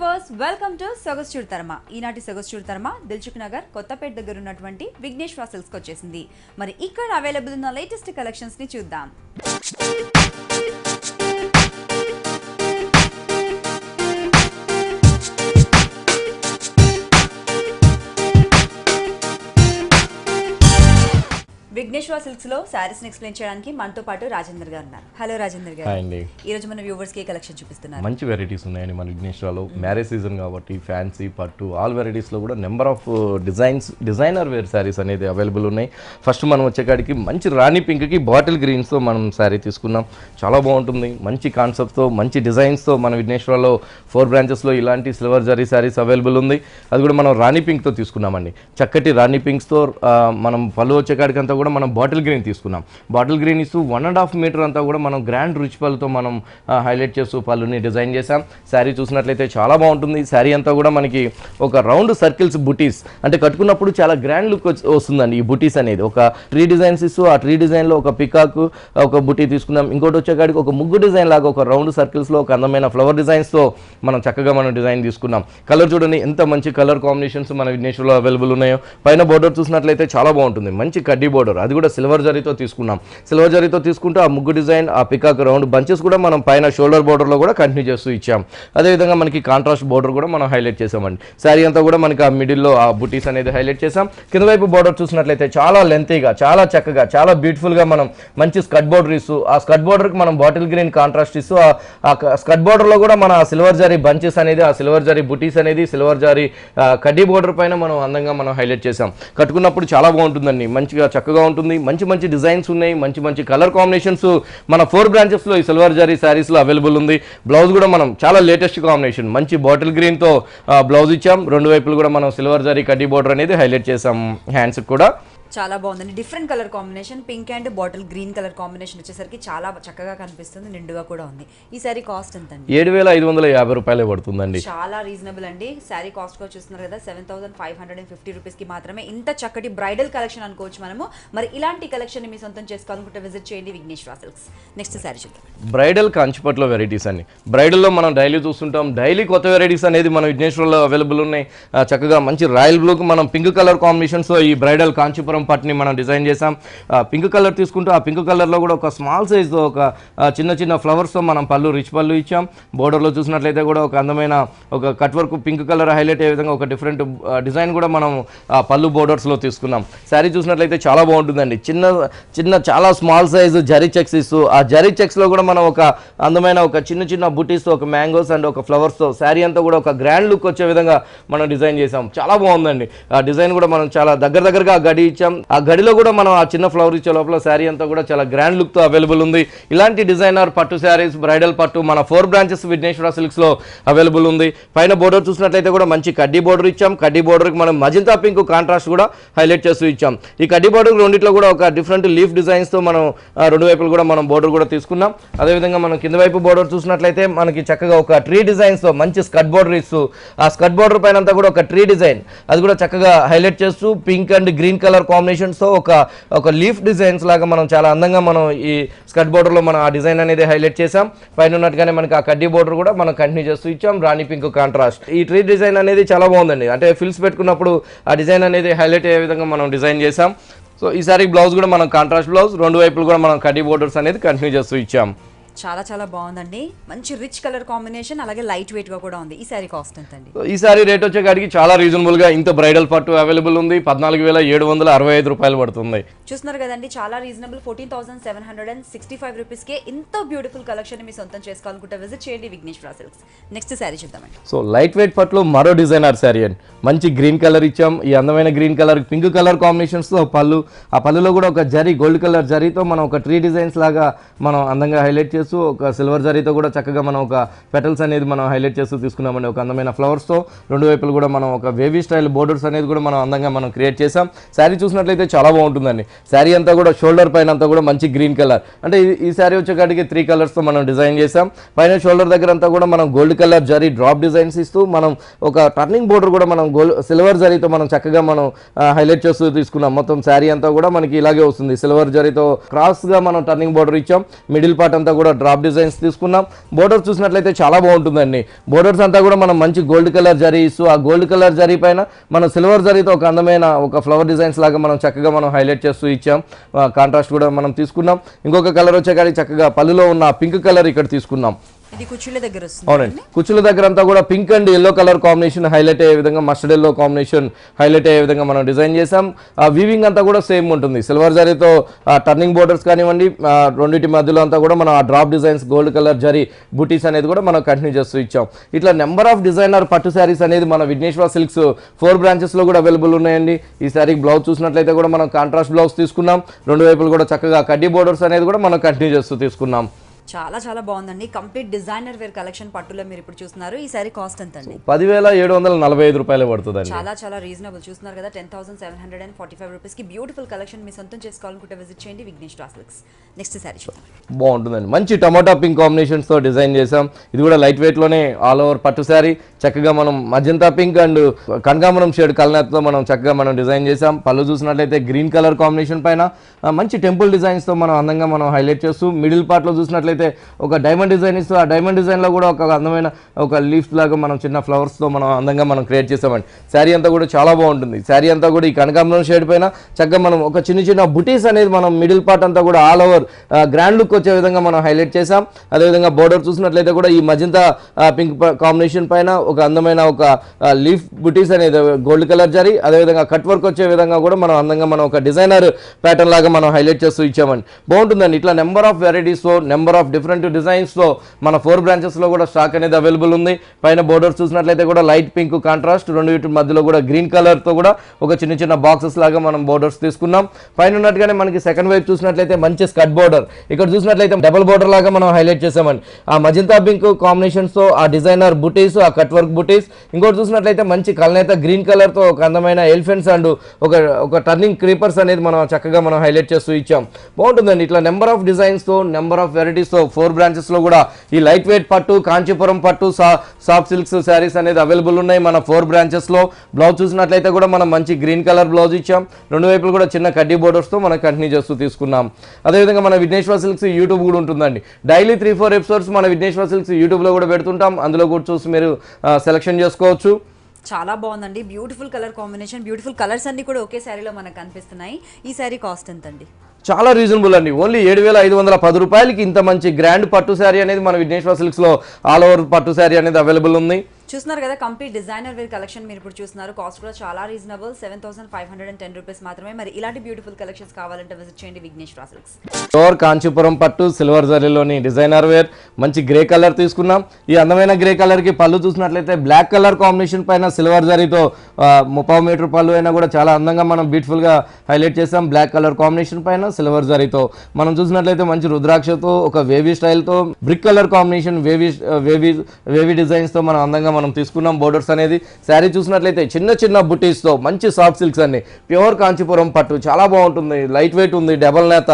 Viewers welcome to సొగస్చూర్ తర్మ. ఈనాటి సొగస్చూర్ తర్మ దిల్సుఖ్ నగర్ కొత్తపేట దగ్గర ఉన్నటువంటి విఘ్నేశ్వర సిల్క్స్ కి వచ్చేసింది. మరి ఇక్కడ అవైలబుల్ ఉన్న లేటెస్ట్ కలెక్షన్స్ ని చూద్దాం. విఘ్నేశ్వర సిల్క్స్ లో సారీస్ ని ఎక్స్ప్లెయిన్ చేయడానికి మనతో పాటు రాజేందర్ గారు ఉన్నారు. హలో రాజేందర్ గారు. ఈ రోజు మన వ్యూవర్స్ కి కలెక్షన్ చూపిస్తున్నారు. మంచి వెరైటీస్ ఉన్నాయండి మన విఘ్నేశ్వరలో. మ్యారేజ్ సీజన్ కాబట్టి ఫ్యాన్సీ పట్టు ఆల్ వెరైటీస్ లో కూడా number of designer wear sarees అనేది అవైలబుల్ ఉన్నాయి. ఫస్ట్ మనం వచ్చేకాడికి మంచి రాణి పింక్ కి బాటిల్ గ్రీన్స్ తో మనం సారీ తీసుకున్నాం. చాలా బాగుంటుంది. మంచి కాన్సెప్ట్ తో మంచి డిజైన్స్ తో మన విఘ్నేశ్వరలో 4 బ్రాంచెస్ లో ఇలాంటి సిల్వర్ జరీ సారీస్ అవైలబుల్ ఉంది. అది కూడా మనం రాణి పింక్ తో తీసుకున్నామండి. చక్కటి రాణి పింక్స్ తో మనం పళ్ళు వచ్చేకాడికి అంతా కూడా మనం బాటిల్ గ్రీన్ తీసుకున్నాం. బాటిల్ గ్రీన్ ఇస్తూ 1.5 మీటర్ అంతా కూడా మనం గ్రాండ్ రిచ్ పళ్ళుతో మనం హైలైట్ చేస్తూ పళ్ళుని డిజైన్ చేసాం. శారీ చూసినట్లయితే చాలా బాగుంటుంది. శారీ అంతా కూడా మనకి ఒక రౌండ్ సర్కిల్స్ బుటీస్ అంటే కట్టుకున్నప్పుడు చాలా గ్రాండ్ లుక్ వస్తుందండి. ఈ బుటీస్ అనేది ఒక ట్రీ డిజైన్స్ ఇస్తూ ఆ ట్రీ డిజైన్లో ఒక పికాక్ ఒక బుటీ తీసుకున్నాం. ఇంకోటి వచ్చేకాడికి ఒక ముగ్గు డిజైన్ లాగా ఒక రౌండ్ సర్కిల్స్లో ఒక అందమైన ఫ్లవర్ డిజైన్స్తో మనం చక్కగా మనం డిజైన్ తీసుకున్నాం. కలర్ చూడండి ఎంత మంచి కలర్ కాంబినేషన్స్ మన విఘ్నేశ్వరలో అవైలబుల్ ఉన్నాయో. పైన బోర్డర్ చూసినట్లయితే చాలా బాగుంటుంది. మంచి కడ్డీ బోర్డర్, అది కూడా సిల్వర్ జరీతో తీసుకున్నాం. సిల్వర్ జరీతో తీసుకుంటూ ఆ ముగ్గు డిజైన్ ఆ పికాక్ రౌండ్ బంచెస్ కూడా మనం పైన షోల్డర్ బోర్డర్లో కూడా కంటిన్యూ చేస్తూ ఇచ్చాం. అదేవిధంగా మనకి కాంట్రాస్ట్ బోర్డర్ కూడా మనం హైలైట్ చేసామండి. శారీ అంతా కూడా మనకి ఆ మిడిల్లో ఆ బుటీస్ అనేది హైలైట్ చేసాం. కింద వైపు బోర్డర్ చూసినట్లయితే చాలా లెంతీగా చాలా చక్కగా చాలా బ్యూటిఫుల్గా మనం మంచి స్కర్ట్ బోర్డర్ ఇస్తూ ఆ స్కర్ట్ బోర్డర్కి మనం బాటిల్ గ్రీన్ కాంట్రాస్ట్ ఇస్తూ ఆ స్కర్ట్ బోర్డర్లో కూడా మన సిల్వర్ జరీ బంచెస్ అనేది ఆ సిల్వర్ జరీ బుటీస్ అనేది సిల్వర్ జరీ కడ్డీ బోర్డర్ పైన మనం అందంగా మనం హైలైట్ చేసాం. కట్టుకున్నప్పుడు చాలా బాగుంటుందండి. మంచిగా చక్కగా ఉంటుంది. మంచి మంచి డిజైన్స్ ఉన్నాయి. మంచి మంచి కలర్ కాంబినేషన్స్ మన 4 బ్రాంచెస్లో ఈ సిల్వర్ జరీ శారీస్లో అవైలబుల్ ఉంది. బ్లౌజ్ కూడా మనం చాలా లేటెస్ట్ కాంబినేషన్ మంచి బాటిల్ గ్రీన్తో బ్లౌజ్ ఇచ్చాం. 2 వైపులు కూడా మనం సిల్వర్ జరీ కడ్డీ బోర్డర్ అనేది హైలైట్ చేసాం. హ్యాండ్స్కి కూడా చాలా బాగుందండి. Different colour combination pink and bottle green colour combination వచ్చేసరికి చాలా చక్కగా కనిపిస్తుంది. నిండుగా కూడా ఉంది. ఈ సారీ కాస్ట్ ఎంత అండి? 7,550 రూపాయలే పడుతుందండి. చాలా రీజనబుల్ అండి. సారీ కాస్ట్ కూడా చూస్తున్నారు కదా, 7,550 రూపీస్ కి మాత్రమే ఇంత చక్కటి బ్రైడల్ కలెక్షన్ అనుకోవచ్చు మనము. మరి ఇలాంటి కలెక్షన్ మీ సొంతం చేసుకోవాలనుకుంటే విజిట్ చేయండి విఘ్నేశ్వర సిల్క్స్. నెక్స్ట్ సారీ చూద్దాం. బ్రైడల్ కాంచిపట్లో వెరైటీస్ అండి. బ్రైడల్లో మనం డైలీ చూస్తుంటాం. డైలీ కొత్త వెరైటీస్ అనేది మన విఘ్నేశ్వరలో అవైలబుల్ ఉన్నాయి. చక్కగా మంచి రాయల్ బ్లూకి మనం పింక్ కలర్ కాంబినేషన్స్తో ఈ బ్రైడల్ కాంచీపురం పట్టుని మనం డిజైన్ చేసాం. పింక్ కలర్ తీసుకుంటూ ఆ పింక్ కలర్లో కూడా ఒక స్మాల్ సైజ్తో ఒక చిన్న చిన్న ఫ్లవర్స్తో మనం పళ్ళు రిచ్ పళ్ళు ఇచ్చాం. బోర్డర్లో చూసినట్లయితే కూడా ఒక అందమైన ఒక cut work pink colour highlight అయ్యే విధంగా ఒక డిఫరెంట్ డిజైన్ కూడా మనం పళ్ళు బోర్డర్స్లో తీసుకున్నాం. శారీ చూసినట్లయితే చాలా బాగుంటుందండి. చిన్న చిన్న చాలా స్మాల్ సైజు జరీ చెక్స్ ఇస్తూ ఆ జరీ చెక్స్లో కూడా మనం ఒక అందమైన ఒక చిన్న చిన్న బుటీస్తో ఒక మ్యాంగోస్ అండ్ ఒక ఫ్లవర్స్తో శారీ అంతా కూడా ఒక గ్రాండ్ లుక్ వచ్చే విధంగా మనం డిజైన్ చేసాం. చాలా బాగుందండి. ఆ డిజైన్ కూడా మనం చాలా దగ్గరగా గడి ఇచ్చాం. ఆ గడిలో కూడా మనం ఆ చిన్న ఫ్లవర్ ఇచ్చే లోపల శారీ అంతా కూడా చాలా గ్రాండ్ లుక్తో అవైలబుల్ ఉంది. ఇలాంటి డిజైనర్ పట్టు శారీస్ బ్రైడల్ పట్టు మన 4 బ్రాంచెస్ విఘ్నేశ్వర సిల్క్స్లో అవైలబుల్ ఉంది. పైన బోర్డర్ చూసినట్లయితే కూడా మంచి కడ్డీ బోర్డర్ ఇచ్చాం. కడ్డీ బోర్డర్కి మనం మజింతా పింక్ కాంట్రాస్ట్ కూడా హైలైట్ చేస్తూ ఇచ్చాం. ఈ కడ్డీ బోర్డర్ రెండిట్లో కూడా ఒక డిఫరెంట్ లీఫ్ డిజైన్స్తో మనం 2 వైపులు కూడా మనం బోర్డర్ కూడా తీసుకున్నాం. అదేవిధంగా మనం కింద వైపు బోర్డర్ చూసినట్లయితే మనకి చక్కగా ఒక ట్రీ డిజైన్స్తో మంచి స్కర్ట్ బోర్డర్ ఇస్తూ ఆ స్కర్ట్ బోర్డర్ పైన అంతా కూడా ఒక ట్రీ డిజైన్ అది కూడా చక్కగా హైలైట్ చేస్తూ పింక్ అండ్ గ్రీన్ కలర్ కాంబినేషన్స్తో ఒక లీఫ్ డిజైన్స్ లాగా మనం చాలా అందంగా మనం ఈ స్కర్ట్ బోర్డర్లో మనం ఆ డిజైన్ అనేది హైలైట్ చేసాం. పైన ఉన్నట్టుగానే మనకి ఆ కడ్డీ బోర్డర్ కూడా మనం కంటిన్యూ చేస్తూ ఇచ్చాం. రాణి పింక్ కాంట్రాస్ట్ ఈ ట్రీ డిజైన్ అనేది చాలా బాగుందండి. అంటే ఫిల్స్ పెట్టుకున్నప్పుడు ఆ డిజైన్ అనేది హైలైట్ అయ్యే విధంగా మనం డిజైన్ చేసాం. సో ఈసారి బ్లౌజ్ కూడా మనం కాంట్రాస్ట్ బ్లౌజ్ 2 వైపులు కూడా మనం కడ్డీ బోర్డర్స్ అనేది కంటిన్యూ చేస్తూ ఇచ్చాం. చాలా బాగుందండి. మంచి రిచ్ కలర్ కాంబినేషన్ అలాగే లైట్ వెయిట్ గా కూడా ఉంది. ఈ సారీ కాస్ట్ ఎంత అండి? ఈ సారీ రేట్ వచ్చేకాడికి చాలా రీజనబుల్ గా ఇంత బ్రైడల్ పట్టు అవైలబుల్ ఉంది. 14,765 రూపాయలు పడుతుంది. చూస్తున్నారు కదండి, చాలా రీజనబుల్. 14,765 రూపీస్ కే ఇంత బ్యూటిఫుల్ కలెక్షన్ మీ సొంతం చేసుకోవాలనుకుంటే విజిట్ చేయండి విఘ్నేశ్వర సిల్క్స్. నెక్స్ట్ సారీ చూద్దామండి. సో లైట్ వెయిట్ పట్టులో మరో డిజైనర్ సారీ అండి. మంచి గ్రీన్ కలర్ ఇచ్చాం. ఈ అందమైన green colour pink colour combinations తో పళ్ళు ఆ పళ్ళులో కూడా ఒక జరీ గోల్డ్ కలర్ జరీతో మనం ఒక ట్రీ డిజైన్స్ లాగా మనం అందంగా హైలైట్ చేస్తూ ఒక సిల్వర్ జరీతో కూడా చక్కగా మనం ఒక పెటల్స్ అనేది మనం హైలైట్ చేస్తూ తీసుకున్నామండి. ఒక అందమైన ఫ్లవర్స్తో 2 వైపులు కూడా మనం ఒక వేవీ స్టైల్ బోర్డర్స్ అనేది కూడా మనం అందంగా మనం క్రియేట్ చేసాం. శారీ చూసినట్లయితే చాలా బాగుంటుందండి. శారీ అంతా కూడా షోల్డర్ పైన అంతా కూడా మంచి గ్రీన్ కలర్ అంటే ఈ శారీ వచ్చేకాడికి 3 కలర్స్తో మనం డిజైన్ చేసాం. పైన షోల్డర్ దగ్గర అంతా కూడా మనం gold colour zari drop designs ఇస్తూ మనం ఒక టర్నింగ్ బోర్డర్ కూడా మనం సిల్వర్ జరీతో మనం చక్కగా మనం హైలైట్ చేస్తూ తీసుకున్నాం. మొత్తం శారీ అంతా కూడా మనకి ఇలాగే వస్తుంది. సిల్వర్ జరీతో క్రాస్గా మనం టర్నింగ్ బోర్డర్ ఇచ్చాం. మిడిల్ పార్ట్ అంతా కూడా డ్రాప్ డిజైన్స్ తీసుకున్నాం. బోర్డర్స్ చూసినట్లయితే చాలా బాగుంటుందండి. బోర్డర్స్ అంతా కూడా మనం మంచి గోల్డ్ కలర్ జరీ ఇస్తూ ఆ గోల్డ్ కలర్ జరీ పైన మనం సిల్వర్ జరీతో ఒక అందమైన ఒక ఫ్లవర్ డిజైన్స్ లాగా మనం చక్కగా మనం హైలైట్ చేస్తూ ఇచ్చాం. కాంట్రాస్ట్ కూడా మనం తీసుకున్నాం. ఇంకొక కలర్ వచ్చే కానీ చక్కగా పళ్ళులో ఉన్న పింక్ కలర్ ఇక్కడ తీసుకున్నాం. ఇది కుచ్చుల దగ్గర వస్తుంది. అవునండి, కుచ్చుల దగ్గర అంతా కూడా pink and yellow colour combination highlight అయ్యే విధంగా, మస్టర్డ్ ఎల్లో కాంబినేషన్ హైలైట్ అయ్యే విధంగా మనం డిజైన్ చేసాం. ఆ వీవింగ్ అంతా కూడా సేమ్ ఉంటుంది. సిల్వర్ జరీతో టర్నింగ్ బోర్డర్స్ కానివ్వండి, రెండింటి మధ్యలో అంతా కూడా మనం ఆ drop designs gold colour zari బూటీస్ అనేది కూడా మనం కంటిన్యూ చేస్తూ ఇచ్చాం. ఇట్లా నెంబర్ ఆఫ్ డిజైనర్ పట్టు శారీస్ అనేది మన విఘ్నేశ్వర సిల్క్స్ 4 బ్రాంచెస్లో కూడా అవైలబుల్ ఉన్నాయండి. ఈ శారీకి బ్లౌజ్ చూసినట్లయితే కూడా మనం కాంట్రాస్ట్ బ్లౌజ్ తీసుకున్నాం. రెండు వైపులు కూడా చక్కగా కడ్డీ బోర్డర్స్ అనేది కూడా మనం కంటిన్యూ చేస్తూ తీసుకున్నాం. చాలా చాలా బాగుందండి. కంప్లీట్ డిజైనర్ వేర్ కలెక్షన్ పట్టులో మీరు ఇప్పుడు చూస్తున్నారు. ఈ సారీ కాస్ట్ ఎంత అండి? 10,745 రూపాయలు పడుతుందండి. చాలా చాలా రీజనబుల్. చూస్తున్నారు కదా, 10,745 రూపీస్ కి బ్యూటిఫుల్ కలెక్షన్ మీ సొంతం చేసుకోవాలనుకుంటే విజిట్ చేయండి విఘ్నేశ్వర సిల్క్స్. నెక్స్ట్ సారీ చూద్దాం. బాగుంటుందండి. మంచి టమాటా పింక్ కాంబినేషన్స్ తో డిజైన్ చేసాం. ఇది కూడా లైట్ వెయిట్ లోనే ఆల్ ఓవర్ పట్టు శారీ. చక్కగా మనం మజంతా పింక్ అండ్ కనకాంబరం షేడ్ కలర్తో మనం చక్కగా మనం డిజైన్ చేసాం. పళ్ళు చూసినట్లయితే గ్రీన్ కలర్ కాంబినేషన్ పైన మంచి టెంపుల్ డిజైన్స్ తో మనం అందంగా మనం హైలైట్ చేస్తూ, మిడిల్ పార్ట్ లో చూసినట్లయితే ఒక డైమండ్ డిజైన్ ఇస్తూ, ఆ డైమండ్ డిజైన్ లో కూడా ఒక అందమైన ఒక లీఫ్ లాగా మనం చిన్న ఫ్లవర్స్ తో మనం అందంగా మనం క్రియేట్ చేసామండి. శారీ అంతా కూడా చాలా బాగుంటుంది. శారీ అంతా కూడా ఈ కనకాంబరం షేడ్ పైన చక్కగా మనం ఒక చిన్న చిన్న బుటీస్ అనేది మనం మిడిల్ పార్ట్ అంతా కూడా ఆల్ ఓవర్ గ్రాండ్ లుక్ వచ్చే విధంగా మనం హైలైట్ చేసాం. అదేవిధంగా బోర్డర్ చూసినట్లయితే కూడా ఈ మజంతా పింక్ కాంబినేషన్ పైన ఒక అందమైన ఒక లీఫ్ బుటీస్ అనేది గోల్డ్ కలర్ జరీ, అదేవిధంగా కట్ వర్క్ వచ్చే విధంగా కూడా మనం అందంగా మనం ఒక డిజైనర్ ప్యాటర్న్ లాగా మనం హైలైట్ చేస్తూ ఇచ్చామండి. బాగుంటుందండి. ఇట్లా నెంబర్ ఆఫ్ వెరైటీస్తో, నెంబర్ ఆఫ్ డిఫరెంట్ డిజైన్స్తో మన 4 బ్రాంచెస్లో కూడా స్టాక్ అనేది అవైలబుల్ ఉంది. పైన బోర్డర్స్ చూసినట్లయితే కూడా లైట్ పింక్ కాంట్రాస్ట్, రెండు వీటి మధ్యలో కూడా గ్రీన్ కలర్తో కూడా ఒక చిన్న చిన్న బాక్సెస్ లాగా మనం బోర్డర్స్ తీసుకున్నాం. పైన ఉన్నట్టుగానే మనకి సెకండ్ వైపు చూసినట్లయితే మంచి స్కట్ బోర్డర్, ఇక్కడ చూసినట్లయితే డబుల్ బోర్డర్ లాగా మనం హైలైట్ చేసామండి. ఆ మజంతా పింక్ కాంబినేషన్స్తో ఆ డిజైనర్ బుటీస్, ఆ కట్ వర్క్ బుటీస్, ఇంకోటి చూసినట్లయితే మంచి కలనేత గ్రీన్ కలర్తో ఒక అందమైన ఎలిఫెంట్స్ అండ్ ఒక టర్నింగ్ క్రీపర్స్ అనేది మనం చక్కగా మనం హైలైట్ చేస్తూ ఇచ్చాం. బాగుంటుందండి. ఇట్లా నెంబర్ ఆఫ్ డిజైన్స్తో, నెంబర్ ఆఫ్ వెరైటీస్తో 4 బ్రాంచెస్లో కూడా ఈ లైట్ వెయిట్ పట్టు, కాంచీపురం పట్టు, సాఫ్ట్ సిల్క్స్ శారీస్ అనేది అవైలబుల్ ఉన్నాయి మన 4 బ్రాంచెస్లో. బ్లౌజ్ చూసినట్లయితే కూడా మనం మంచి గ్రీన్ కలర్ బ్లౌజ్ ఇచ్చాం. రెండు వైపులు కూడా చిన్న కడ్డీ బోర్డర్స్తో మనం కంటిన్యూ చేస్తూ తీసుకున్నాం. అదేవిధంగా మన విఘ్నేశ్వర సిల్క్స్ యూట్యూబ్ కూడా ఉంటుందండి. డైలీ 3-4 ఎపిసోడ్స్ మన విఘ్నేశ్వర సిల్క్స్ యూట్యూబ్లో కూడా పెడుతుంటాం. అందులో కూడా చూసి మీరు సెలెక్షన్ చేసుకోవచ్చు. చాలా బాగుందండి. Beautiful colour combination, beautiful colours అన్ని కూడా ఒకే శారీలో మనకు కనిపిస్తున్నాయి. ఈ శారీ కాస్ట్ ఎంత అండి? చాలా రీజనబుల్ అండి. ఓన్లీ 7,510 రూపాయలకి ఇంత మంచి గ్రాండ్ పట్టు శారీ అనేది మన విఘ్నేశ్వర సిల్క్స్లో ఆల్ ఓవర్ పట్టు శారీ అనేది అవైలబుల్ ఉంది. చూస్తున్నారు కదా, కంప్లీట్ డిజైనర్ వేర్ కలెక్షన్ మీరు ఇప్పుడు చూస్తున్నారు. కాస్ట్ కూడా చాలా రీజనబుల్, 7,510 రూపీస్ మాత్రమే. మరి ఇలాంటి బ్యూటిఫుల్ కలెక్షన్స్ కావాలంటే విజిట్ చేయండి విఘ్నేశ్వర సిల్క్స్. ప్యూర్ కాంచీపురం పట్టు సిల్వర్ జరీలోని డిజైనర్ వేర్ మంచి గ్రే కలర్ తీసుకున్నాం. ఈ అందమైన గ్రే కలర్కి పళ్ళు చూసినట్లయితే బ్లాక్ కలర్ కాంబినేషన్ పైన సిల్వర్ జరీతో 30 మీటర్ పళ్ళు అయినా కూడా చాలా అందంగా మనం బ్యూటిఫుల్గా హైలైట్ చేసాం. బ్లాక్ కలర్ కాంబినేషన్ పైన సిల్వర్ జరీతో మనం చూసినట్లయితే మంచి రుద్రాక్షతో ఒక వేవీ స్టైల్తో బ్రిక్ కలర్ కాంబినేషన్ వేవీ డిజైన్స్తో మనం అందంగా మనం తీసుకున్నాం. బోర్డర్స్ అనేది శారీ చూసినట్లయితే చిన్న చిన్న బుటీస్తో మంచి సాఫ్ట్ సిల్క్స్ అన్ని ప్యూర్ కాంచీపురం పట్టు చాలా బాగుంటుంది. లైట్ వెయిట్ ఉంది, డబల్ నేత.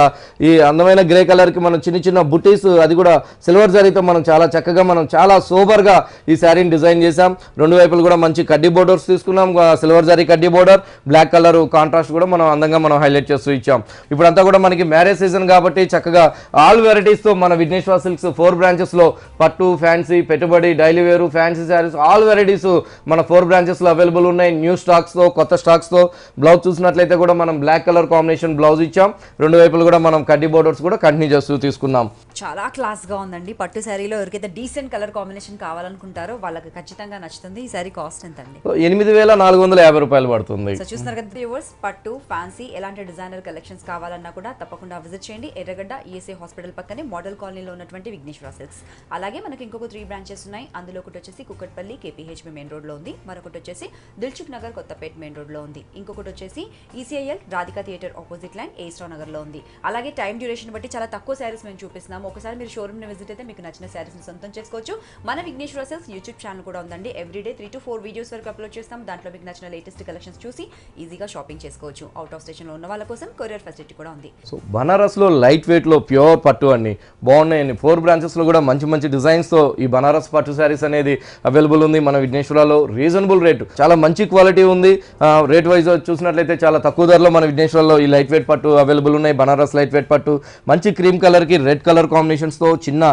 ఈ అందమైన గ్రే కలర్కి మనం చిన్న చిన్న బుటీస్, అది కూడా సిల్వర్ జరీతో మనం చాలా చక్కగా మనం చాలా సోబర్గా ఈ శారీని డిజైన్ చేసాం. రెండు వైపులు కూడా మంచి కడ్డీ బోర్డర్స్ తీసుకున్నాం. సిల్వర్ జరీ కడ్డీ బోర్డర్, బ్లాక్ కలర్ కాంట్రాస్ట్ కూడా మనం అందంగా మనం హైలైట్ చేస్తూ ఇచ్చాం. ఇప్పుడంతా కూడా మనకి మ్యారేజ్ సీజన్ కాబట్టి చక్కగా ఆల్ వెరైటీస్తో మన విఘ్నేశ్వర సిల్క్స్ 4 బ్రాంచెస్లో పట్టు, ఫ్యాన్సీ, పెట్టుబడి, డైలీ వేరు, ఫ్యాన్సీ శారీస్ ఆల్ వెరైటీస్ మన 4 బ్రాంచెస్లో అవైలబుల్ ఉన్నాయి. న్యూ స్టాక్స్తో, కొత్త స్టాక్స్తో. బ్లౌజ్ చూసినట్లయితే కూడా మనం బ్లాక్ కలర్ కాంబినేషన్ బ్లౌజ్ ఇచ్చాం. రెండు వైపులు కూడా మనం కడ్డీ బోర్డర్స్ కూడా కంటిన్యూ చేస్తూ తీసుకున్నాం. చాలా క్లాస్గా ఉందండి. పట్టు శారీలో ఎవరికైతే డీసెంట్ కలర్ కాంబినేషన్ కావాలనుకుంటారో వాళ్ళకి ఖచ్చితంగా నచ్చుతుంది. ఈ శారీ కాస్ట్ ఎంత అండి? 8,450 రూపాయలు పడుతుంది. సో చూస్తున్నారు కదా వ్యూవర్స్, పట్టు, ఫ్యాన్సీ ఎలాంటి డిజైనర్ కలెక్షన్స్ కావాలన్నా కూడా తప్పకుండా విజిట్ చేయండి. ఎర్రగడ్డ ఈఎస్ఏ హాస్పిటల్ పక్కనే మోడల్ కాలనీలో ఉన్నటువంటి విఘ్నేశ్వర సిల్క్స్. అలాగే మనకి ఇంకొక 3 బ్రాంచెస్ ఉన్నాయి. అందులో ఒకటి వచ్చేసి కుక్కట్పల్లి కేపీహెచ్బీ మెయిన్ రోడ్లో ఉంది. మరొకటి వచ్చేసి దిల్చుక్ నగర్ కొత్తపేట మెయిన్ రోడ్లో ఉంది. ఇంకొకటి వచ్చేసి ECIL Radhika theatre opposite line ఏస్ట్రా నగర్లో ఉంది. అలాగే టైం డ్యూరేషన్ బట్టి చాలా తక్కువ శారీస్ మేము చూపిస్తున్నాము. ఒకసారి మీరు షోరూమ్ని విజిట్ అయితే మీకు నచ్చిన శారీస్ని సొంతం చేసుకోవచ్చు. మన విఘ్నేశ్వర సిల్క్స్ యూట్యూబ్ ఛానల్ కూడా ఉందండి. ఎవ్రీడే 3 to 4 వీడియోస్ వరకు అప్లోడ్ చేస్తాం. దాంట్లో మీకు నచ్చిన లేటెస్ట్ కలెక్షన్స్ చూసి ఈజీగా షాపింగ్ చేసుకోవచ్చు. అవుట్ ఆఫ్ స్టేషన్లో ఉన్న వాళ్ళ కోసం కొరియర్ ఫెసిలిటీ కూడా ఉంది. సో బనారస్లో లైట్ వెయిట్లో ప్యూర్ పట్టు అన్ని బాగున్నాయండి. 4 బ్రాంచెస్లో కూడా మంచి మంచి డిజైన్స్తో ఈ బనారస్ పట్టు శారీస్ అనేది అవైలబుల్ ఉంది మన విఘ్నేశ్వరలో. రీజనబుల్ రేటు, చాలా మంచి క్వాలిటీ ఉంది. రేట్ వైజ్ చూసినట్లయితే చాలా తక్కువ ధరలో మన విఘ్నేశ్వరలో ఈ లైట్ వెయిట్ పట్టు అవైలబుల్ ఉన్నాయి. బనారస్ లైట్ వెయిట్ పట్టు మంచి క్రీమ్ కలర్కి రెడ్ కలర్ కాంబినేషన్స్తో చిన్న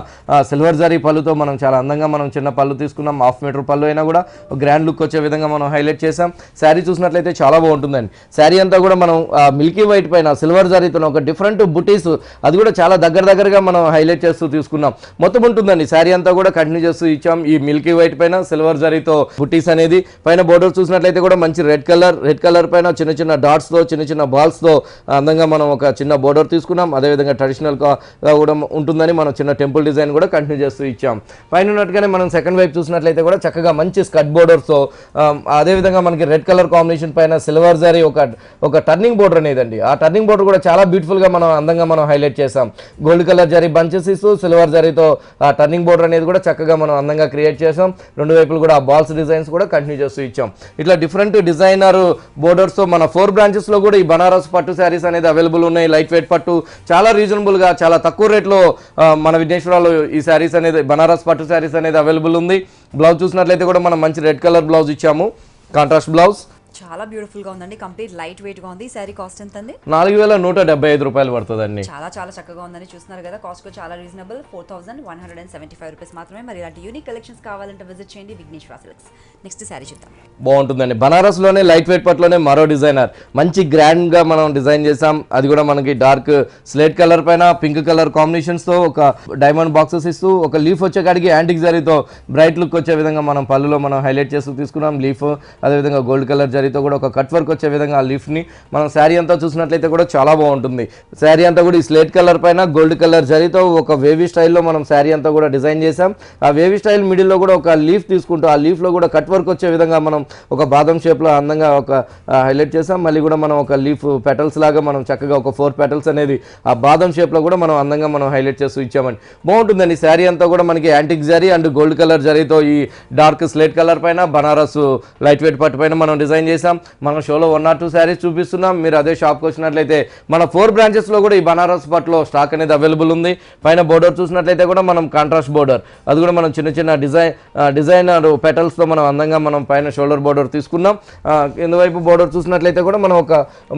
సిల్వర్ జరీ పళ్ళుతో మనం చాలా అందంగా మనం చిన్న పళ్ళు తీసుకున్నాం. 1/2 మీటర్ పళ్ళు అయినా కూడా గ్రాండ్ లుక్ వచ్చే విధంగా మనం హైలైట్ చేసాం. శారీ చూసినట్లయితే చాలా బాగుంటుందండి. శారీ అంతా కూడా మనం మిల్కీ వైట్ పైన సిల్వర్ జరీతో ఒక డిఫరెంట్ బుటీస్ అది కూడా చాలా దగ్గరగా మనం హైలైట్ చేస్తూ తీసుకున్నాం. మొత్తం ఉంటుందండి శారీ అంతా కూడా కంటిన్యూ చేస్తూ ఇచ్చాం. ఈ మిల్కీ వైట్ పైన సిల్వర్ జరీతో బుటీస్ అనేది పైన బోర్డర్ చూసినట్లయితే కూడా మంచి రెడ్ కలర్ పైన చిన్న డాట్స్తో చిన్న బాల్స్తో అందంగా మనం ఒక చిన్న బోర్డర్ తీసుకున్నాం. అదేవిధంగా ట్రెడిషనల్ కూడా ఉంటుందని మనం చిన్న టెంపుల్ డిజైన్ కూడా కంటిన్యూ చేస్తూ ఇచ్చాం. పైన ఉన్నట్టుగానే మనం సెకండ్ వైపు చూసినట్లయితే కూడా చక్కగా మంచి స్కట్ బోర్డర్స్తో అదేవిధంగా మనకి రెడ్ కలర్ కాంబినేషన్ పైన సిల్వర్ జరీ ఒక టర్నింగ్ బోర్డర్ అనేదండి. ఆ టర్నింగ్ బోర్డర్ కూడా చాలా బ్యూటిఫుల్గా మనం అందంగా మనం హైలైట్ చేసాం. గోల్డ్ కలర్ జరీ బంచెస్ ఇస్తూ సిల్వర్ జరీతో ఆ టర్నింగ్ బోర్డర్ అనేది కూడా చక్కగా మనం అందంగా క్రియేట్ చేసాం. రెండు వైపులు కూడా ఆ బాల్స్ డిజైన్స్ కూడా కంటిన్యూ చేస్తూ ఇచ్చాం. ఇట్లా డిఫరెంట్ డిజైనర్ బోర్డర్స్తో మన 4 బ్రాంచెస్లో కూడా ఈ బనారస్ పట్టు శారీస్ అనేది అవైలబుల్ ఉన్నాయి. లైట్ వెయిట్ పట్టు చాలా రీజనబుల్గా చాలా తక్కువ రేట్లో మన విఘ్నేశ్వరాలో ఈ శారీస్ అనేది బనారస్ పట్టు శారీస్ అనేది అవైలబుల్ ఉంది. బ్లౌజ్ చూసినట్లయితే కూడా మనం మంచి రెడ్ కలర్ బ్లౌజ్ ఇచ్చాము, కాంట్రాస్ట్ బ్లౌజ్. చాలా బ్యూటిఫుల్ గా ఉందండి. కంప్లీట్ లైట్ వెయిట్ గా ఉంది. ఈ శారీ కాస్ట్ ఎంత అండి? 4175 రూపాయలు పడుతుందండి. చాలా చక్కగా ఉందని చూస్తున్నారు కదా. కాస్ట్ కూడా చాలా రీజనబుల్, 4175 రూపీస్ మాత్రమే. మరి ఇలాంటి యూనిక్ కలెక్షన్స్ కావాలంటే విజిట్ చేయండి విఘ్నేశ్వర సిల్క్స్. నెక్స్ట్ శారీ చూద్దాం. బాగుంటుందండి. బనారస్ లోనే లైట్ వెయిట్ పట్టులోనే మరో డిజైనర్ మంచి గ్రాండ్ గా మనం డిజైన్ చేసాం. అది కూడా మనకి డార్క్ స్లేట్ కలర్ పైన పింక్ కలర్ కాంబినేషన్స్ తో ఒక డైమండ్ బాక్సెస్ ఇస్తూ ఒక లీఫ్ వచ్చే కాడికి యాంటిక్ జరీతో బ్రైట్ లుక్ వచ్చే విధంగా మనం పళ్ళులో మనం హైలైట్ చేస్తూ తీసుకున్నాం. లీఫ్ అదేవిధంగా గోల్డ్ కలర్ జరీతో కూడా ఒక కట్ వర్క్ వచ్చే విధంగా ఆ లీఫ్ ని మనం శారీ అంతా చూసినట్లయితే కూడా చాలా బాగుంటుంది. శారీ అంతా కూడా ఈ స్లేట్ కలర్ పైన గోల్డ్ కలర్ జరీతో ఒక వేవీ స్టైల్లో మనం శారీ అంతా కూడా డిజైన్ చేసాం. ఆ వేవీ స్టైల్ మిడిల్ లో కూడా ఒక లీఫ్ తీసుకుంటూ ఆ లీఫ్ లో కూడా కట్ వర్క్ వచ్చే విధంగా మనం ఒక బాదం షేప్ లో అందంగా ఒక హైలైట్ చేసాం. మళ్ళీ కూడా మనం ఒక లీఫ్ పెటల్స్ లాగా మనం చక్కగా ఒక 4 పెటల్స్ అనేది ఆ బాదం షేప్ లో కూడా మనం అందంగా మనం హైలైట్ చేస్తూ ఇచ్చామండి. బాగుంటుందండి. శారీ అంతా కూడా మనకి antique zari and gold colour జరీతో ఈ డార్క్ స్లేట్ కలర్ పైన బనారస్ లైట్ వెయిట్ పట్టు పైన మనం డిజైన్ చేసాం. మన షోలో 1 or 2 శారీస్ చూపిస్తున్నాం. మీరు అదే షాప్కి వచ్చినట్లయితే మన 4 బ్రాంచెస్లో కూడా ఈ బనారస్ పట్టులో స్టాక్ అనేది అవైలబుల్ ఉంది. పైన బోర్డర్ చూసినట్లయితే కూడా మనం కాంట్రాస్ట్ బోర్డర్ అది కూడా మనం చిన్న డిజైనర్ పెటల్స్తో మనం అందంగా మనం పైన షోల్డర్ బోర్డర్ తీసుకున్నాం. కింద వైపు బోర్డర్ చూసినట్లయితే కూడా మనం ఒక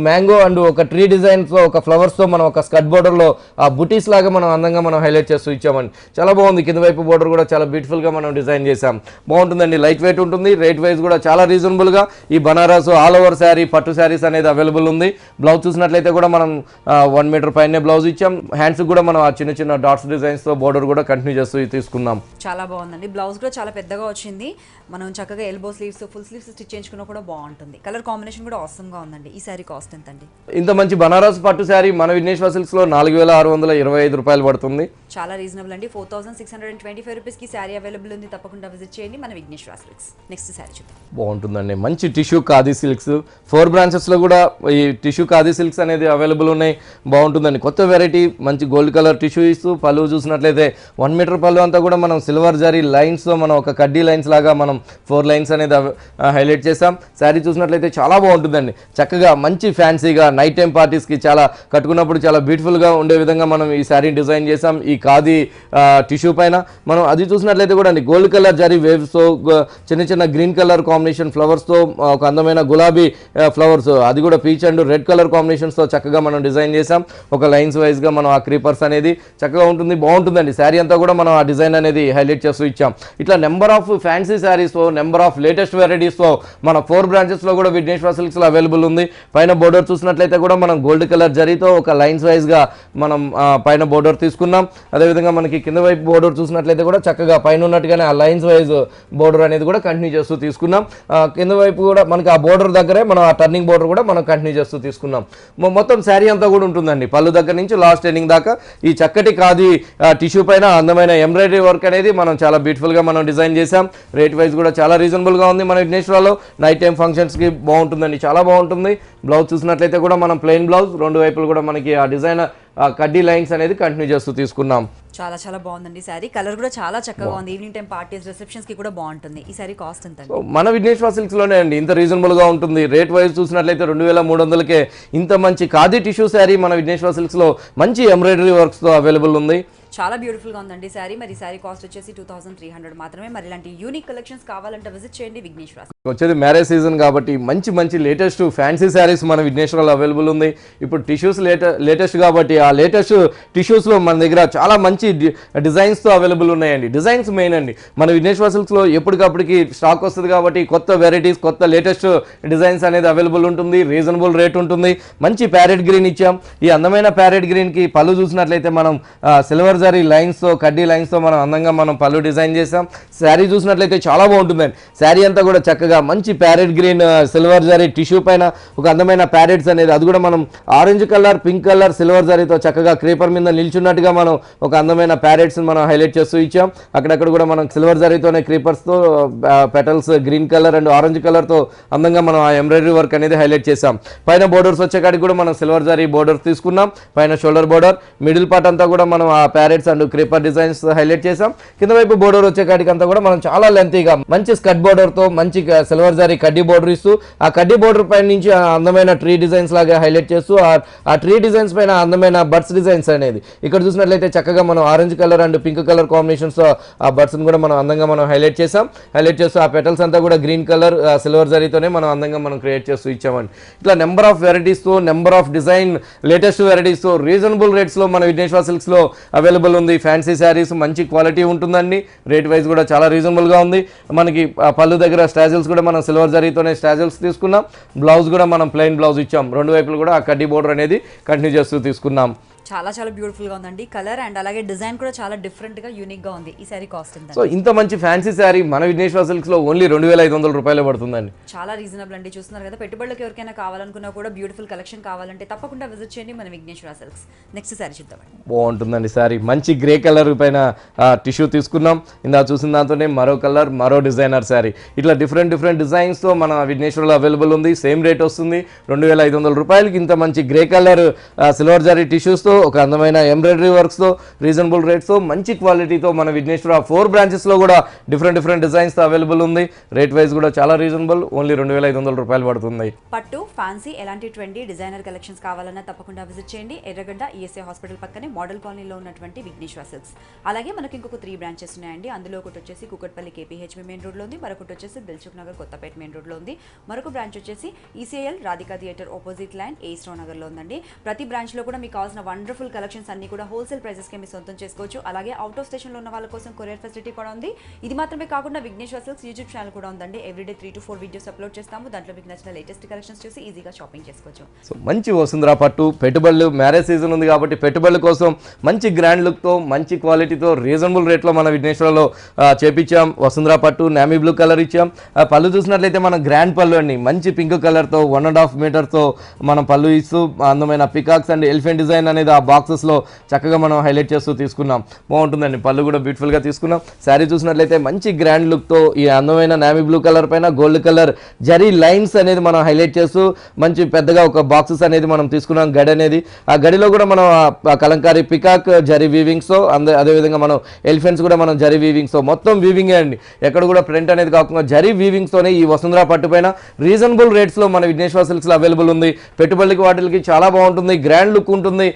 మ్యాంగో అండ్ ఒక ట్రీ డిజైన్స్తో ఒక ఫ్లవర్స్తో మనం ఒక స్కట్ బోర్డర్లో ఆ బుటీస్ లాగా మనం అందంగా మనం హైలైట్ చేస్తూ ఇచ్చామండి. చాలా బాగుంది. కింద వైపు బోర్డర్ కూడా చాలా బ్యూటిఫుల్గా మనం డిజైన్ చేసాం. బాగుంటుందండి. లైట్ వెయిట్ ఉంటుంది. రేట్ వైజ్ కూడా చాలా రీజనబుల్గా ఈ బనారస్ ఆల్ ఓవర్ శారీ పట్టు శారీస్ అనేది అవైలబుల్ ఉంది. బ్లౌజ్ చూసినట్లయితే కూడా మనం 1 మీటర్ పైనే బ్లౌజ్ ఇచ్చాం. హ్యాండ్స్ కూడా మనం ఆ చిన్న డాట్స్ డిజైన్స్ తో బోర్డర్ కూడా కంటిన్యూ చేస్తూ తీసుకున్నాం. చాలా బాగుందండి. బ్లౌజ్ కూడా చాలా పెద్దగా వచ్చింది. మనం చక్కగా elbow sleeves full sleeves stitch చేయించుకున్నా కూడా బాగుంటుంది. కలర్ కాంబినేషన్ కూడా ఆసమ్ గా ఉందండి. ఈ శారీ కాస్ట్ ఎంత అండి? ఇంత మంచి బనారస్ పట్టు శారీ మన విఘ్నేశ్వర సిల్క్స్ లో 4625 రూపాయలు పడుతుంది. చాలా రీజనబుల్ అండి. 4625 రూపీస్ కి శారీ అవైలబుల్ ఉంది. తప్పకుండా విజిట్ చేయండి మన విఘ్నేశ్వర సిల్క్స్. నెక్స్ట్ శారీ చూద్దాం. బాగుంటుందండి. మంచి టిష్యూ ఖాదీ సిల్క్స్ 4 బ్రాంచెస్లో కూడా ఈ టిష్యూ ఖాదీ సిల్క్స్ అనేది అవైలబుల్ ఉన్నాయి. బాగుంటుందండి. కొత్త వెరైటీ మంచి గోల్డ్ కలర్ టిష్యూ ఇస్తూ పళ్ళు చూసినట్లయితే 1 మీటర్ పళ్ళు అంతా కూడా మనం సిల్వర్ జరీ లైన్స్తో మనం ఒక కడ్డీ లైన్స్ లాగా మనం 4 లైన్స్ అనేది హైలైట్ చేసాం. శారీ చూసినట్లయితే చాలా బాగుంటుందండి. చక్కగా మంచి ఫ్యాన్సీగా నైట్ టైం పార్టీస్కి చాలా కట్టుకున్నప్పుడు చాలా బ్యూటిఫుల్గా ఉండే విధంగా మనం ఈ శారీ డిజైన్ చేసాం. ఈ ఖాదీ టిష్యూ పైన మనం అది చూసినట్లయితే కూడా అండి గోల్డ్ కలర్ జరీ వేవ్స్తో చిన్న గ్రీన్ కలర్ కాంబినేషన్ ఫ్లవర్స్తో ఒక అందమైన గులాబీ ఫ్లవర్స్ అది కూడా పీచ్ అండ్ రెడ్ కలర్ కాంబినేషన్స్తో చక్కగా మనం డిజైన్ చేసాం. ఒక లైన్స్ వైజ్గా మనం ఆ క్రీపర్స్ అనేది చక్కగా ఉంటుంది. బాగుంటుందండి. శారీ అంతా కూడా మనం ఆ డిజైన్ అనేది హైలైట్ చేస్తూ ఇచ్చాం. ఇట్లా నెంబర్ ఆఫ్ ఫ్యాన్సీ శారీస్తో నెంబర్ ఆఫ్ లేటెస్ట్ వెరైటీస్తో మన 4 బ్రాంచెస్లో కూడా విఘ్నేశ్వర సిల్క్స్లో అవైలబుల్ ఉంది. పైన బోర్డర్ చూసినట్లయితే కూడా మనం గోల్డ్ కలర్ జరీతో ఒక లైన్స్ వైజ్గా మనం పైన బోర్డర్ తీసుకున్నాం. అదేవిధంగా మనకి కింద వైపు బోర్డర్ చూసినట్లయితే కూడా చక్కగా పైన ఉన్నట్టుగానే ఆ లైన్స్ వైజ్ బోర్డర్ అనేది కూడా కంటిన్యూ చేస్తూ తీసుకున్నాం. కింద వైపు కూడా మనకి ఆ బోర్డర్ దగ్గరే మనం ఆ టర్నింగ్ బోర్డర్ కూడా మనం కంటిన్యూ చేస్తూ తీసుకున్నాం. మొత్తం శారీ అంతా కూడా ఉంటుందండి. పళ్ళు దగ్గర నుంచి లాస్ట్ ఎండింగ్ దాకా ఈ చక్కటి ఖాదీ టిష్యూ పైన అందమైన ఎంబ్రాయిడరీ వర్క్ అనేది మనం చాలా బ్యూటిఫుల్గా మనం డిజైన్ చేసాం. రేట్ వైజ్ కూడా చాలా రీజనబుల్గా ఉంది. మన విఘ్నేశ్వరలో నైట్ టైం ఫంక్షన్స్కి బాగుంటుందండి. చాలా బాగుంటుంది. బ్లౌజ్ చూసినట్లయితే కూడా మనం ప్లెయిన్ బ్లౌజ్ 2 వైపులు కూడా మనకి ఆ డిజైన్ కడ్డీ లైన్స్ అనేది కంటిన్యూ చేస్తూ తీసుకున్నాం. చాలా బాగుందండి. శారీ కలర్ కూడా చాలా చక్కగా ఉంది. ఈవినింగ్ టైం పార్టీస్ రిసెప్షన్స్ కి కూడా బాగుంటుంది. ఈ శారీ కాస్ట్ ఎంత? మన విఘ్నేశ్వర సిల్క్స్ లోనే అండి ఇంత రీజనబుల్ గా ఉంటుంది. రేట్ వైజ్ చూసినట్లయితే 2300కే ఇంత మంచి ఖాదీ టిష్యూ శారీ మన విఘ్నేశ్వర సిల్క్స్ లో మంచి ఎంబ్రాయిడరీ వర్క్స్ తో అవైలబుల్ ఉంది. చాలా బ్యూటిఫుల్గా ఉందండి శారీ. మరి శారీ కాస్ట్ వచ్చేసి 2300 మాత్రమే. మరి ఇలాంటి యూనిక్ కలెక్షన్స్ కావాలంటే విజిట్ చేయండి విఘ్నేశ్వర. వచ్చేది మ్యారేజ్ సీజన్ కాబట్టి మంచి మంచి లేటెస్ట్ ఫ్యాన్సీ శారీస్ మన విఘ్నేశ్వరాలో అవైలబుల్ ఉంది. ఇప్పుడు టిష్యూస్ లేటెస్ట్ కాబట్టి ఆ లేటెస్ట్ టిష్యూస్లో మన దగ్గర చాలా మంచి డిజైన్స్తో అవైలబుల్ ఉన్నాయండి. డిజైన్స్ మెయిన్ అండి. మన విఘ్నేశ్వర సిల్క్స్లో ఎప్పటికప్పటికి స్టాక్ వస్తుంది కాబట్టి కొత్త వెరైటీస్ కొత్త లేటెస్ట్ డిజైన్స్ అనేది అవైలబుల్ ఉంటుంది. రీజనబుల్ రేట్ ఉంటుంది. మంచి ప్యారెట్ గ్రీన్ ఇచ్చాం. ఈ అందమైన ప్యారెట్ గ్రీన్కి పళ్ళు చూసినట్లయితే మనం సిల్వర్ జరీ లైన్స్తో కడ్డీ లైన్స్తో మనం అందంగా మనం పళ్ళు డిజైన్ చేసాం. శారీ చూసినట్లయితే చాలా బాగుంటుందండి. శారీ అంతా కూడా చక్కగా మంచి parrot green silver zari tissue పైన ఒక అందమైన ప్యారెట్స్ అనేది అది కూడా మనం orange colour pink colour silver జరీతో చక్కగా క్రీపర్ మీద నిల్చున్నట్టుగా మనం ఒక అందమైన ప్యారెట్స్ మనం హైలైట్ చేస్తూ ఇచ్చాం. అక్కడక్కడ కూడా మనం సిల్వర్ జరీతోనే క్రీపర్స్తో petals green colour and orange కలర్తో అందంగా మనం ఆ ఎంబ్రాయిడరీ వర్క్ అనేది హైలైట్ చేసాం. పైన బోర్డర్స్ వచ్చేకాడికి కూడా మనం సిల్వర్ జరీ బోర్డర్స్ తీసుకున్నాం. పైన షోల్డర్ బోర్డర్ మిడిల్ పార్ట్ అంతా కూడా మనం ఆ parrots and creeper designs highlight చేసాం. కింద వైపు బోర్డర్ వచ్చేకాడికి అంతా కూడా మనం చాలా లెంతీగా మంచి స్కట్ బోర్డర్తో మంచి సిల్వర్ జరీ కడ్డీ బోర్డర్ ఇస్తూ ఆ కడ్డీ బోర్డర్ పైన నుంచి అందమైన ట్రీ డిజైన్స్ లాగా హైలైట్ చేస్తూ ఆ ట్రీ డిజైన్స్ పైన అందమైన బర్డ్స్ డిజైన్స్ అనేది ఇక్కడ చూసినట్లయితే చక్కగా మనం orange colour and pink colour combinations ఆ బర్డ్స్ కూడా మనం అందంగా మనం హైలైట్ చేసాం. హైలైట్ చేస్తూ ఆ పెటల్స్ అంతా కూడా గ్రీన్ కలర్ సిల్వర్ జరీతోనే మనం అందంగా మనం క్రియేట్ చేస్తూ ఇచ్చామండి. ఇట్లా నెంబర్ ఆఫ్ వెరైటీస్తో నెంబర్ ఆఫ్ డిజైన్ లేటెస్ట్ వెరైటీస్తో రీజనబుల్ రేట్స్లో మన విఘ్నేశ్వర సిల్క్స్లో అవైలబుల్ ఉంది. ఫ్యాన్సీ శారీస్ మంచి క్వాలిటీ ఉంటుందండి. రేట్ వైజ్ కూడా చాలా రీజనబుల్గా ఉంది. మనకి పళ్ళు దగ్గర స్టాజిల్స్ కూడా మనం సిల్వర్ జరీతోనే స్టాజిల్స్ తీసుకున్నాం. బ్లౌజ్ కూడా మనం ప్లెయిన్ బ్లౌజ్ ఇచ్చాం. రెండు వైపులు కూడా ఆ కడ్డీ బోర్డర్ అనేది కంటిన్యూ చేస్తూ తీసుకున్నాం. చాలా చాలా బ్యూటిఫుల్గా ఉందండి. కలర్ అండ్ అలాగే డిజైన్ కూడా చాలా డిఫరెంట్గా యూనిక్గా ఉంది. ఈ శారీ కాస్ట్ ఎంత? సో ఇంత మంచి ఫ్యాన్సీ శారీ మన విఘ్నేశ్వర సిల్క్స్లో ఓన్లీ 2500 రూపాయలే పడుతుందండి. చాలా రీజనబుల్ అండి. చూస్తున్నారు కదా, పెట్టుబడులకు ఎవరికైనా కావాలనుకున్నా కూడా బ్యూటిఫుల్ కలెక్షన్ కావాలంటే తప్పకుండా విజిట్ చేయండి మన విఘ్నేశ్వర సిల్క్స్. నెక్స్ట్ శారీ చూద్దామండి. బాగుంటుందండి శారీ. మంచి గ్రే కలర్ పైన టిష్యూ తీసుకున్నాం. ఇందా చూసిన దాంతోనే మరో కలర్ మరో డిజైనర్ శారీ. ఇట్లా డిఫరెంట్ డిజైన్స్తో మన విఘ్నేశ్వరలో అవైలబుల్ ఉంది. సేమ్ రేట్ వస్తుంది 2500 రూపాయలకి. ఇంత మంచి గ్రే కలర్ సిల్వర్ జరీ టిష్యూస్తో ఒక అందమైన ఎంబ్రాయిడరీ వర్క్స్తో రీజనబుల్ రేట్స్తో మంచి క్వాలిటీతో మన విఘ్నేశ్వర 4 బ్రాంచెస్లో కూడా డిఫరెంట్ డిజైన్స్తో అవైలబుల్ ఉంది. రేట్ వైజ్ కూడా చాలా రీజనబుల్. ఓన్లీ 2500 రూపాయలు పడుతుంది. పట్టు ఫ్యాన్సీ ఎలాంటి ట్రెండీ డిజైనర్ కలెక్షన్స్ కావాలన్నా తప్పకుండా విజిట్ చేయండి. ఎర్రగడ్డ ఈఎస్ఐ హాస్పిటల్ పక్కనే మోడల్ కాలనీలో ఉన్నటువంటి విఘ్నేశ్వర సిల్క్స్. అలాగే మనకి ఇంకొక 3 బ్రాంచెస్ ఉన్నాయండి. అందులో ఒకటి వచ్చేసి కుకట్పల్లి కేపీహెచ్బీ మెయిన్ రోడ్లో ఉంది. మరొకటి వచ్చేసి దిల్సుఖ్ నగర్ కొత్తపేట మెయిన్ రోడ్లో ఉంది. మరొక బ్రాంచ్ వచ్చేసి ECIL Radhika theatre opposite line ఏస్ట్రో నగర్లో ఉందండి. ప్రతి బ్రాంచ్లో కూడా మీకు కావాల్సిన వండర్ఫుల్ కలెక్షన్స్ అన్ని కూడా హోల్సేల్ ప్రైసెస్కి మీరు సొంతం చేసుకోవచ్చు. అలాగే అవుట్ ఆఫ్ స్టేషన్లో ఉన్న వాళ్ళ కోసం కొరియర్ ఫెసిలిటీ కూడా ఉంది. ఇది మాత్రమే కాకుండా విఘ్నేశ్వర సిల్క్స్ యూట్యూబ్ ఛానల్ కూడా ఉందండి. ఎవ్రీడే 3 to 4 వీడియోస్ అప్లోడ్ చేస్తాము. దాంట్లో మీకు నచ్చిన లేటెస్ట్ కలెక్షన్స్ చూసి ఈజీగా షాపింగ్ చేసుకోవచ్చు. సో మంచి వసుంధర పట్టు పెట్టుబడులు మ్యారేజ్ సీజన్ ఉంది కాబట్టి పెట్టుబడుల కోసం మంచి గ్రాండ్ లుక్తో మంచి క్వాలిటీతో రీజనబుల్ రేట్లో మన విఘ్నేశ్వరలో చేపించాం. వసుంధర పట్టు నామీ బ్లూ కలర్ ఇచ్చాం. పళ్ళు చూసినట్లయితే మన గ్రాండ్ పళ్ళు అండి. మంచి పింక్ కలర్తో 1.5 మీటర్తో మనం పళ్ళు ఇస్తూ అందమైన పికాక్స్ అండ్ ఎలిఫెంట్ డిజైన్ అనేది ఆ బాక్సెస్లో చక్కగా మనం హైలైట్ చేస్తూ తీసుకున్నాం. బాగుంటుందండి. పళ్ళు కూడా బ్యూటిఫుల్గా తీసుకున్నాం. శారీ చూసినట్లయితే మంచి గ్రాండ్ లుక్తో ఈ అందమైన నామీ బ్లూ కలర్ పైన గోల్డ్ కలర్ జరీ లైన్స్ అనేది మనం హైలైట్ చేస్తూ మంచి పెద్దగా ఒక బాక్సెస్ అనేది మనం తీసుకున్నాం. గడి అనేది ఆ గడిలో కూడా మనం కలంకారీ పికాక్ జరీ వీవింగ్స్తో అదేవిధంగా మనం ఎలిఫెంట్స్ కూడా మనం జరీ వీవింగ్స్తో మొత్తం వీవింగే అండి. ఎక్కడ కూడా ప్రింట్ అనేది కాకుండా జరీ వీవింగ్స్తోనే ఈ వసుంధర పట్టు పైన రీజనబుల్ రేట్స్లో మన విఘ్నేశ్వర సిల్క్స్లో అవైలబుల్ ఉంది. పెట్టుబడులకి వాటికి చాలా బాగుంటుంది. గ్రాండ్ లుక్ ఉంటుంది.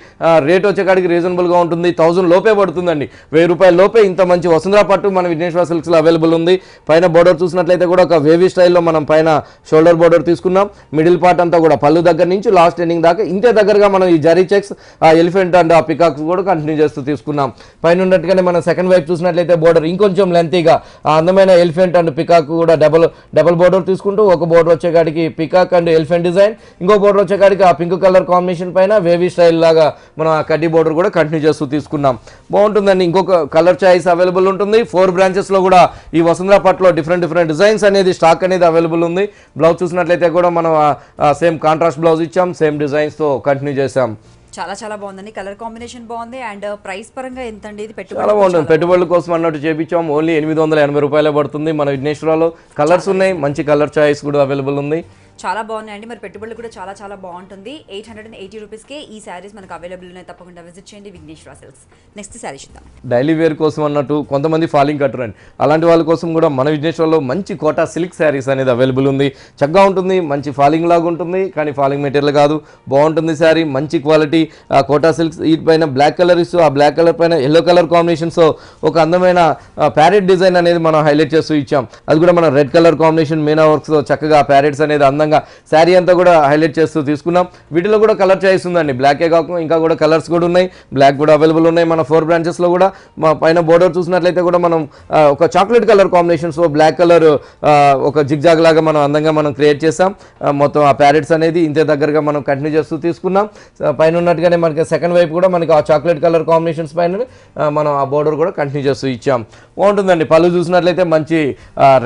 రేట్ వచ్చేకాడికి రీజనబుల్గా ఉంటుంది. 1000 లోపే పడుతుందండి. 1000 రూపాయల లోపే ఇంత మంచి వసుంధర పట్టు మన విఘ్నేశ్వర సిల్క్స్లో అవైలబుల్ ఉంది. పైన బోర్డర్ చూసినట్లయితే కూడా ఒక వేవీ స్టైల్లో మనం పైన షోల్డర్ బోర్డర్ తీసుకున్నాం. మిడిల్ పార్ట్ అంతా కూడా పళ్ళు దగ్గర నుంచి లాస్ట్ ఎండింగ్ దాకా ఇంతే దగ్గరగా మనం ఈ జరీ చెక్స్ ఆ ఎలిఫెంట్ అండ్ ఆ పికాక్స్ కూడా కంటిన్యూ చేస్తూ తీసుకున్నాం. పైన ఉన్నట్టుగానే మనం సెకండ్ వైపు చూసినట్లయితే బోర్డర్ ఇంకొంచెం లెంతీగా ఆ అందమైన ఎలిఫెంట్ అండ్ పికాక్ కూడా డబల్ బోర్డర్ తీసుకుంటూ ఒక బోర్డర్ వచ్చేకాడికి పికాక్ అండ్ ఎలిఫెంట్ డిజైన్, ఇంకో బోర్డర్ వచ్చేకాడికి ఆ పింక్ కలర్ కాంబినేషన్ పైన వేవీ స్టైల్ లాగా మనం ఆ కడ్డీ బోర్డర్ కూడా కంటిన్యూ చేస్తూ తీసుకున్నాం. బాగుంటుందండి. ఇంకొక కలర్ చాయిస్ అవైలబుల్ ఉంటుంది. 4 బ్రాంచెస్లో కూడా ఈ వసుంధర పట్టులో డిఫరెంట్ డిజైన్స్ అనేది స్టాక్ అనేది అవైలబుల్ ఉంది. బ్లౌజ్ చూసినట్లయితే కూడా మనం సేమ్ కాంట్రాస్ట్ బ్లౌజ్ ఇచ్చాం. సేమ్ డిజైన్స్తో కంటిన్యూ చేసాం. చాలా చాలా బాగుందండి. కలర్ కాంబినేషన్ బాగుంది. అండ్ ప్రైస్ పరంగా ఎంత అండి ఇది? చాలా బాగుంటుంది. పెట్టుబడుల కోసం అన్నట్టు చేపించాం. ఓన్లీ 880 రూపాయలే పడుతుంది. మన విఘ్నేశ్వరలో కలర్స్ ఉన్నాయి. మంచి కలర్ చాయిస్ కూడా అవైలబుల్ ఉంది. చాలా బాగున్నాయండి. మరి పెట్టుబడులు కూడా చాలా చాలా బాగుంటుంది. 880 రూపీస్కే ఈ శారీస్ మనకు అవైలబుల్ ఉన్నాయి. తప్పకుండా విజిట్ చేయండి విఘ్నేశ్వర సిల్క్స్. నెక్స్ట్ శారీ చూద్దాం. డైలీ వేర్ కోసం అన్నట్టు కొంతమంది ఫాలింగ్ కట్టరండి, అలాంటి వాళ్ళ కోసం కూడా మన విఘ్నేశ్వర్లో మంచి కోటా సిల్క్ శారీస్ అనేది అవైలబుల్ ఉంది. చక్కగా ఉంటుంది, మంచి ఫాలింగ్ లాగా ఉంటుంది, కానీ ఫాలింగ్ మెటీరియల్ కాదు, బాగుంటుంది శారీ, మంచి క్వాలిటీ. కోటా సిల్క్స్ వీటిపైన బ్లాక్ కలర్ ఇస్తూ ఆ బ్లాక్ కలర్ పైన ఎల్లో కలర్ కాంబినేషన్స్తో ఒక అందమైన ప్యారెట్ డిజైన్ అనేది మనం హైలైట్ చేస్తూ ఇచ్చాం. అది కూడా మనం రెడ్ కలర్ కాంబినేషన్ మీనా వర్క్స్తో చక్కగా ప్యారెట్స్ అనేది అందంగా శారీ అంతా కూడా హైలైట్ చేస్తూ తీసుకున్నాం. వీటిలో కూడా కలర్ చాయిస్ ఉందండి, బ్లాకే కాకుండా ఇంకా కూడా కలర్స్ కూడా ఉన్నాయి, బ్లాక్ కూడా అవైలబుల్ ఉన్నాయి. మన 4 బ్రాంచెస్లో కూడా మా పైన బోర్డర్ చూసినట్లయితే కూడా మనం ఒక చాక్లెట్ కలర్ కాంబినేషన్స్లో బ్లాక్ కలర్ ఒక జిగ్జాగ్ లాగా మనం అందంగా మనం క్రియేట్ చేసాం. మొత్తం ఆ ప్యారెట్స్ అనేది ఇంతే దగ్గరగా మనం కంటిన్యూ చేస్తూ తీసుకున్నాం. పైన ఉన్నట్టుగానే మనకి సెకండ్ వైపు కూడా మనకి ఆ చాక్లెట్ కలర్ కాంబినేషన్స్ పైన మనం ఆ బోర్డర్ కూడా కంటిన్యూ చేస్తూ ఇచ్చాం. బాగుంటుందండి. పళ్ళు చూసినట్లయితే మంచి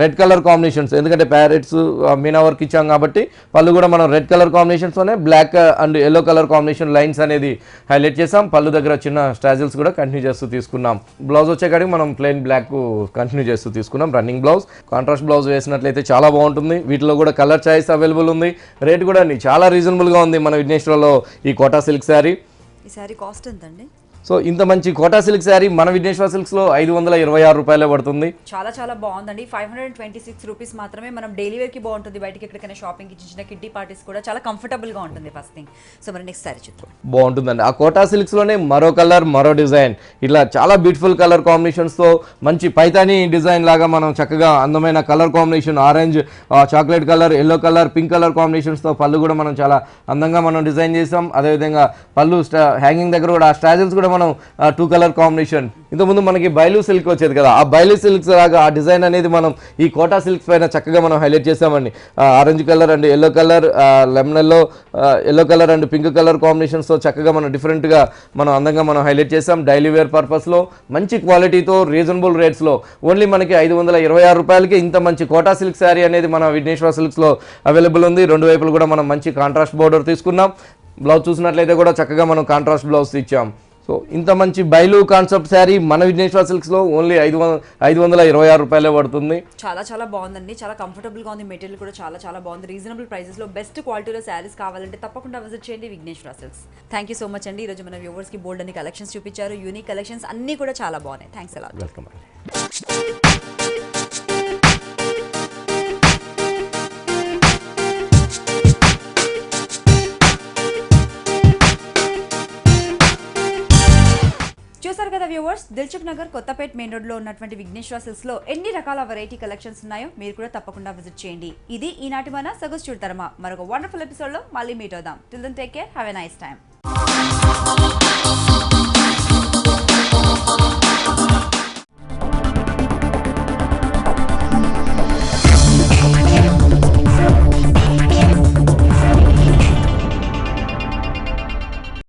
రెడ్ కలర్ కాంబినేషన్స్, ఎందుకంటే ప్యారెట్స్ మీనా వర్క్ ఇచ్చాం కాబట్టి పళ్ళు కూడా మనం రెడ్ కలర్ కాంబినేషన్స్తోనే black and yellow colour combination lines అనేది హైలైట్ చేసాం. పళ్ళు దగ్గర చిన్న స్టాజిల్స్ కూడా కంటిన్యూ చేస్తూ తీసుకున్నాం. బ్లౌజ్ వచ్చేకాడికి మనం ప్లెయిన్ బ్లాక్ కంటిన్యూ చేస్తూ తీసుకున్నాం. రన్నింగ్ బ్లౌజ్, కాంట్రాస్ట్ బ్లౌజ్ వేసినట్లయితే చాలా బాగుంటుంది. వీటిలో కూడా కలర్ చాయిస్ అవైలబుల్ ఉంది. రేట్ కూడా చాలా రీజనబుల్గా ఉంది మన విఘ్నేశ్వర్లో ఈ కోటా సిల్క్ శారీ. ఈ శారీ కాస్ట్ ఎంతండి? సో ఇంత మంచి కోటా సిల్క్ శారీ మన విఘ్నేశ్వర సిల్క్స్లో 526 రూపాయలే పడుతుంది. చాలా చాలా బాగుందండి. 526 రూపీస్ మాత్రమే. మనం డైలీ వేర్కి బాగుంటుంది, బయటికి ఎక్కడికైనా షాపింగ్కి చిన్న కిడ్డీ పార్టీస్ కూడా చాలా కంఫర్టబుల్గా ఉంటుంది ఫస్ట్ థింగ్. సో మరి నెక్స్ట్ శారీ చూద్దాం. బాగుంటుందండి. ఆ కోటా సిల్క్స్లోనే మరో కలర్ మరో డిజైన్, ఇట్లా చాలా బ్యూటిఫుల్ కలర్ కాంబినేషన్స్తో మంచి పైతానీ డిజైన్ లాగా మనం చక్కగా అందమైన colour combination, orange, chocolate colour, yellow colour, pink colour కాంబినేషన్స్తో పళ్ళు కూడా మనం చాలా అందంగా మనం డిజైన్ చేసాం. అదేవిధంగా పళ్ళు హ్యాంగింగ్ దగ్గర కూడా ఆ స్టాజిల్స్ కూడా మనం 2 కలర్ కాంబినేషన్. ఇంతకుముందు మనకి బైలు సిల్క్ వచ్చేది కదా, ఆ బైలు సిల్క్స్ లాగా ఆ డిజైన్ అనేది మనం ఈ కోటా సిల్క్స్ పైన చక్కగా మనం హైలైట్ చేసామండి. Orange colour and yellow colour, lemon yellow colour and pink colour కాంబినేషన్స్తో చక్కగా మనం డిఫరెంట్గా మనం అందంగా మనం హైలైట్ చేసాం. డైలీ వేర్ పర్పస్లో మంచి క్వాలిటీతో రీజనబుల్ రేట్స్లో ఓన్లీ మనకి 526 రూపాయలకి ఇంత మంచి కోటా సిల్క్ శారీ అనేది మన విఘ్నేశ్వర సిల్క్స్లో అవైలబుల్ ఉంది. రెండు వైపులు కూడా మనం మంచి కాంట్రాస్ట్ బోర్డర్ తీసుకున్నాం. బ్లౌజ్ చూసినట్లయితే కూడా చక్కగా మనం కాంట్రాస్ట్ బ్లౌజ్ ఇచ్చాం. సో ఇంత మంచి బైలు కాన్సెప్ట్ శారీ మన విఘ్నేశ్వర సిల్క్స్లో ఓన్లీ 526 రూపాయలే పడుతుంది. చాలా చాలా బాగుందండి, చాలా కంఫర్టబుల్గా ఉంది. మెటీరియల్ కూడా చాలా చాలా బాగుంది. రీజనబుల్ ప్రైసెస్లో బెస్ట్ క్వాలిటీలో శారీస్ కావాలంటే తప్పకుండా విజిట్ చేయండి Vighneshwara silks. Thank you so much అండి. ఈరోజు మన వ్యూవర్స్కి బోల్డ్ అని కలెక్షన్స్ చూపించారు. యూనిక్ కలెక్షన్స్ అన్నీ కూడా చాలా బాగున్నాయి. Thanks a lot. వెల్కమ్ అండి. చూసారు కదా viewers, Dilsukh Nagar Kothapet main road లో ఉన్నటువంటి విఘ్నేశ్వర సిల్క్స్ లో ఎన్ని రకాల వెరైటీ కలెక్షన్స్ ఉన్నాయో మీరు కూడా తప్పకుండా విజిట్ చేయండి. ఇది ఈనాటి మన సగస్ చూడతారమా. మరొక వండర్ఫుల్ ఎపిసోడ్ లో మళ్ళీ మీట్ అవుదాం. Till then take care, have a nice time.